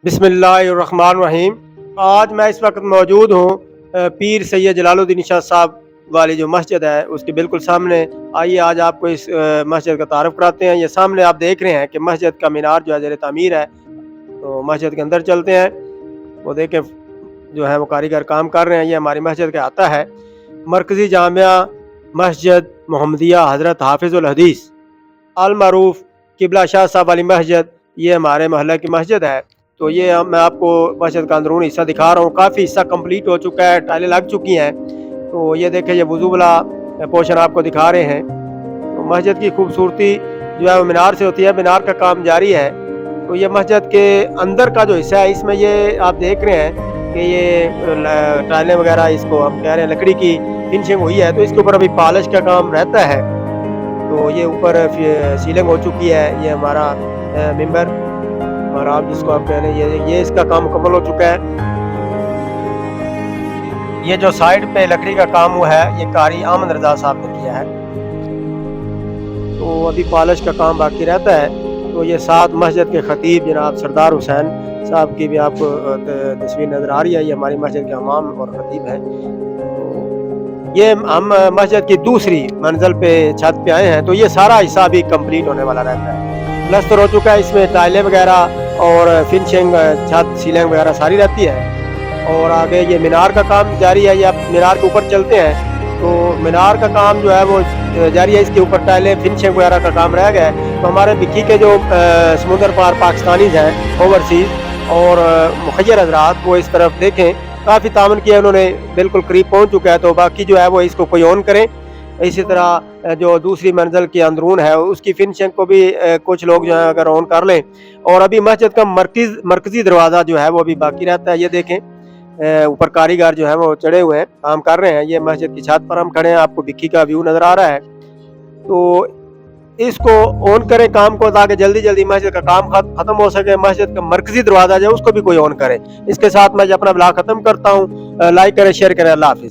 बिस्मिल्लाहिर्रहमानिर्रहीम। आज मैं इस वक्त मौजूद हूँ पीर सैयद जलालुद्दीन शाह साहब वाली जो मस्जिद है उसके बिल्कुल सामने। आइए आज आपको इस मस्जिद का तारुफ कराते हैं। ये सामने आप देख रहे हैं कि मस्जिद का मीनार जो है ज़ेर तामीर है। तो मस्जिद के अंदर चलते हैं। वो देखें जो है वो कारीगर काम कर रहे हैं। ये हमारी मस्जिद का आता है मरकज़ी जामिया मस्जिद मोहम्मदिया हज़रत हाफिज़ुल हदीस अल मरूफ किबला शाह साहब वाली मस्जिद। ये हमारे मोहल्ले की मस्जिद है। तो ये मैं आपको मस्जिद का अंदरूनी हिस्सा दिखा रहा हूँ। काफ़ी हिस्सा कंप्लीट हो चुका है, टाइलें लग चुकी हैं। तो ये देखें, ये वुज़ू वाला पोर्शन आपको दिखा रहे हैं। तो मस्जिद की खूबसूरती जो है वो मीनार से होती है। मीनार का काम जारी है। तो ये मस्जिद के अंदर का जो हिस्सा है इसमें ये आप देख रहे हैं कि ये टाइलें वगैरह, इसको हम कह रहे हैं लकड़ी की फिनिशिंग हुई है। तो इसके ऊपर अभी पॉलिश का काम रहता है। तो ये ऊपर सीलिंग हो चुकी है। ये हमारा मिंबर और आप जिसको आप कह रहे हैं ये इसका काम मुकम्मल हो चुका है। ये जो साइड पे लकड़ी का काम हुआ है ये कारी अहमद रजा साहब ने किया है। तो अभी पॉलिश का काम बाकी रहता है। तो ये साथ मस्जिद के खतीब जनाब सरदार हुसैन साहब की भी आपको तस्वीर नज़र आ रही है। ये हमारी मस्जिद के इमाम और खतीब हैं। तो ये हम मस्जिद की दूसरी मंजिल पे छत पे आए हैं। तो ये सारा हिस्सा अभी कंप्लीट होने वाला रहता है। प्लस्तर हो चुका है, इसमें टाइलें वगैरह और फिनिशिंग छत सीलिंग वगैरह सारी रहती है। और आगे ये मीनार का काम जारी है। ये आप मीनार के ऊपर चलते हैं तो मीनार का काम जो है वो जारी है। इसके ऊपर टाइलें फिनिशिंग वगैरह का काम रह गया है। तो हमारे बिक्की के जो समुद्र पार पाकिस्तानी हैं ओवरसीज़ और मुखय्यर हजरात, वो इस तरफ देखें, काफ़ी तामन किया उन्होंने, बिल्कुल करीब पहुँच चुका है। तो बाकी जो है वो इसको कोई ऑन करें। इसी तरह जो दूसरी मंजिल के अंदरून है उसकी फिनिशिंग को भी कुछ लोग जो है अगर ऑन कर लें। और अभी मस्जिद का मरकज़ी दरवाज़ा जो है वो अभी बाकी रहता है। ये देखें ऊपर कारीगर जो है वो चढ़े हुए हैं, काम कर रहे हैं। ये मस्जिद की छत पर हम खड़े हैं, आपको बिक्की का व्यू नज़र आ रहा है। तो इसको ऑन करें काम को, ताकि जल्दी जल्दी मस्जिद का काम खत्म हो सके। मस्जिद का मरकज़ी दरवाज़ा जो है उसको भी कोई ऑन करे। इसके साथ मैं अपना ब्लॉग खत्म करता हूँ। लाइक करें, शेयर करें। अल्लाह हाफिज़।